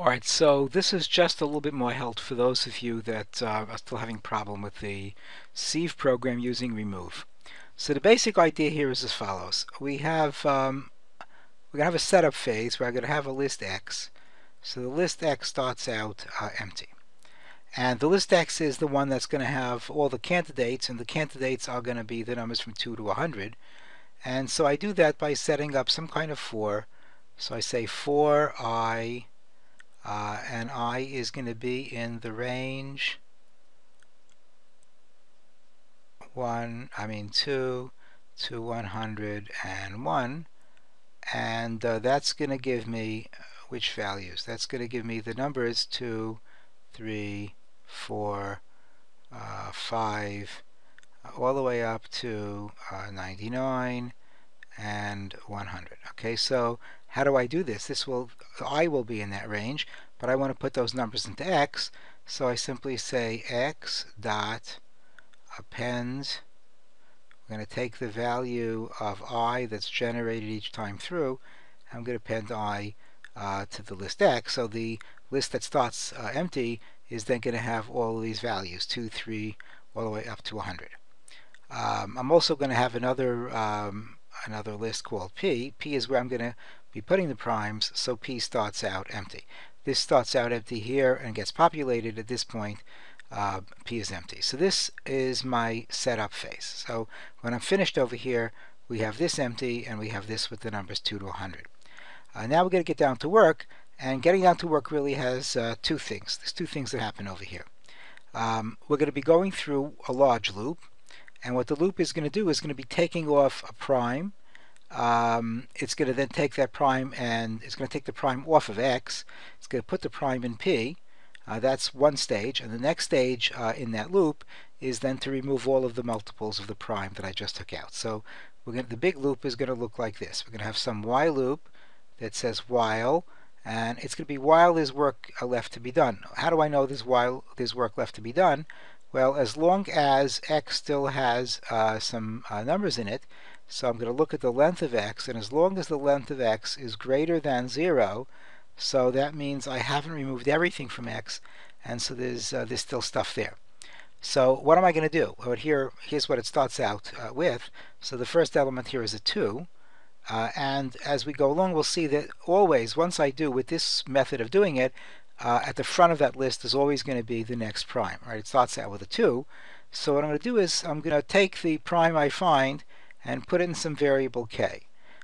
Alright, so this is just a little bit more help for those of you that are still having problem with the Sieve program using remove. So the basic idea here is as follows. We're gonna have a setup phase where I'm gonna have a list X. So the list X starts out empty. And the list X is the one that's going to have all the candidates, and the candidates are going to be the numbers from 2 to 100. And so I do that by setting up some kind of for. So I say for I, and I is going to be in the range 2 to 101, and that's going to give me which values? That's going to give me the numbers 2, 3, 4, 5, all the way up to 99 and 100. Okay, so how do I do this? I will be in that range, but I want to put those numbers into X, so I simply say X dot append. We're going to take the value of I that's generated each time through. I'm going to append I to the list X, so the list that starts empty is then going to have all of these values, 2, 3, all the way up to 100. I'm also going to have another list called P. P is where I'm going to be putting the primes, so P starts out empty. This starts out empty here and gets populated at this point. P is empty. So this is my setup phase. So when I'm finished over here, we have this empty and we have this with the numbers 2 to 100. Now we're going to get down to work, and getting down to work really has two things. There's two things that happen over here. We're going to be going through a large loop, and what the loop is going to do is going to be taking off a prime. It's going to then take that prime and it's going to take the prime off of X. It's going to put the prime in P. That's one stage, and the next stage in that loop is then to remove all of the multiples of the prime that I just took out. So the big loop is going to look like this. We're going to have some while loop that says while, and it's going to be while there's work left to be done. How do I know there's while there's work left to be done? Well, as long as X still has some numbers in it, so I'm going to look at the length of X, and as long as the length of X is greater than 0, so that means I haven't removed everything from X, and so there's still stuff there. So what am I going to do? Well, here's what it starts out with. So the first element here is a 2, and as we go along, we'll see that always, once I do with this method of doing it, at the front of that list is always going to be the next prime. Right? It starts out with a 2. So what I'm going to do is I'm going to take the prime I find and put it in some variable k.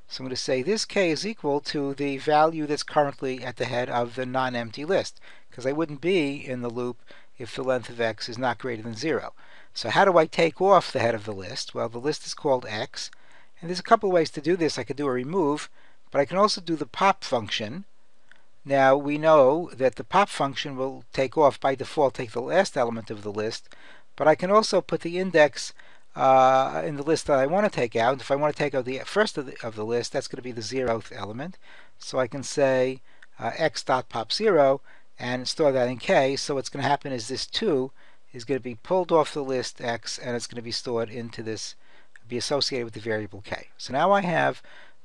So I'm going to say this k is equal to the value that's currently at the head of the non-empty list, because I wouldn't be in the loop if the length of X is not greater than 0. So how do I take off the head of the list? Well, the list is called X, and there's a couple of ways to do this. I could do a remove, but I can also do the pop function. Now we know that the pop function will take off by default, take the last element of the list, but I can also put the index in the list that I want to take out. And if I want to take out the first of the list, that's going to be the 0th element. So I can say x.pop0 and store that in k. So what's going to happen is this 2 is going to be pulled off the list X, and it's going to be stored into this, be associated with the variable k. So now I have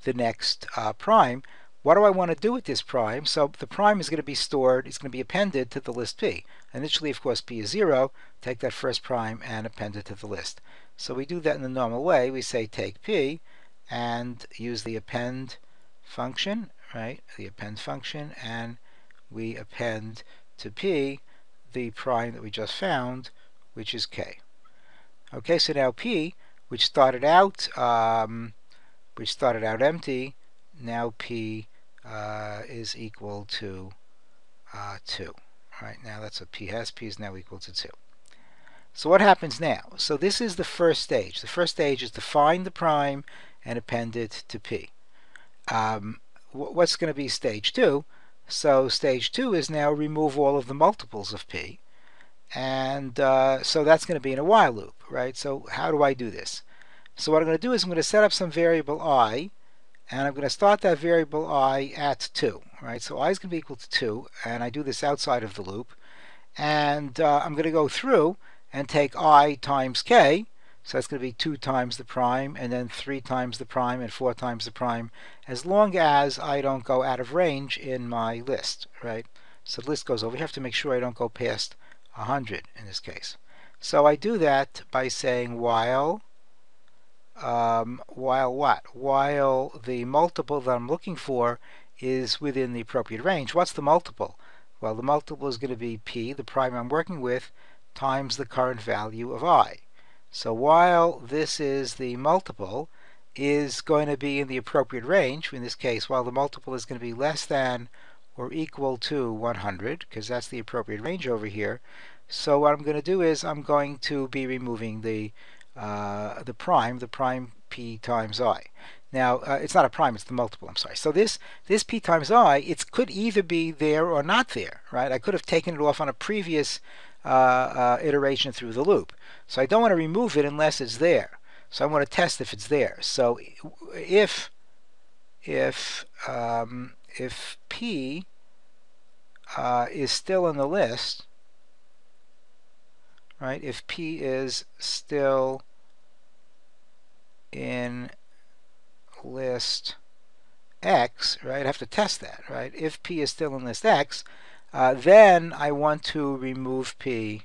the next prime. What do I want to do with this prime? So the prime is going to be stored, it's going to be appended to the list P. Initially, of course, P is 0. Take that first prime and append it to the list. So we do that in the normal way. We say take P and use the append function, right? The append function, and we append to P the prime that we just found, which is K. Okay, so now P, which started out empty, now P is equal to 2. Right now that's what P has. P is now equal to 2. So what happens now? So this is the first stage. The first stage is to find the prime and append it to P. What's going to be stage 2? So stage 2 is now remove all of the multiples of P. And so that's going to be in a while loop, right? So how do I do this? So what I'm going to do is I'm going to set up some variable I, and I'm going to start that variable I at 2, right? So I is going to be equal to 2, and I do this outside of the loop. And I'm going to go through and take I times k, so that's going to be 2 times the prime, and then 3 times the prime, and 4 times the prime, as long as I don't go out of range in my list, right? So the list goes over. You have to make sure I don't go past 100 in this case. So I do that by saying while what? While the multiple that I'm looking for is within the appropriate range. What's the multiple? Well, the multiple is going to be p, the prime I'm working with, times the current value of I. So while this is the multiple is going to be in the appropriate range, in this case, while the multiple is going to be less than or equal to 100, because that's the appropriate range over here. So what I'm going to do is I'm going to be removing the prime p times I. Now, it's not a prime, it's the multiple, I'm sorry. So this p times I, it could either be there or not there, right? I could have taken it off on a previous iteration through the loop. So I don't want to remove it unless it's there. So I want to test if it's there. So if p is still in the list, right? If p is still in list X, right? I have to test that, right? If p is still in list X, then I want to remove p.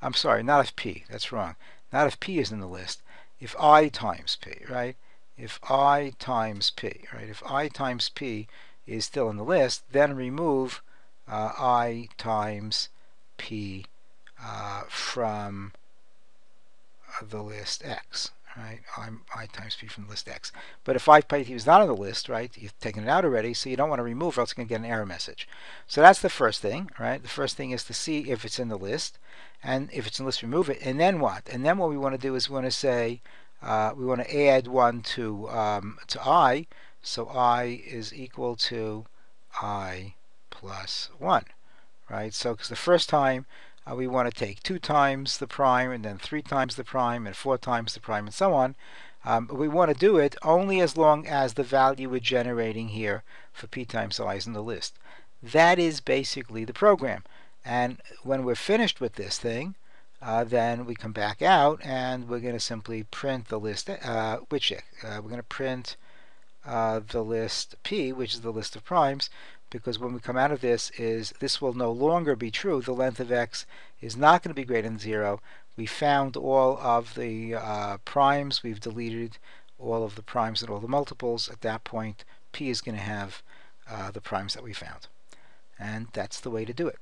I'm sorry, not if p, that's wrong. Not if p is in the list. If I times p, right? If I times p, right? If I times p is still in the list, then remove I times p from the list X, right? I times p from the list X. But if I p is not on the list, right, you've taken it out already, so you don't want to remove or else you're going to get an error message. So that's the first thing, right? The first thing is to see if it's in the list, and if it's in the list, remove it. And then what? And then what we want to do is we want to say, we want to add 1 to I, so I is equal to I plus 1, right? So because the first time we want to take 2 times the prime, and then 3 times the prime, and 4 times the prime, and so on. But we want to do it only as long as the value we're generating here for p times I is in the list. That is basically the program. And when we're finished with this thing, then we come back out and we're going to simply print the list, we're going to print the list p, which is the list of primes, because when we come out of this will no longer be true. The length of x is not going to be greater than 0. We found all of the primes. We've deleted all of the primes and all the multiples. At that point, p is going to have the primes that we found. And that's the way to do it.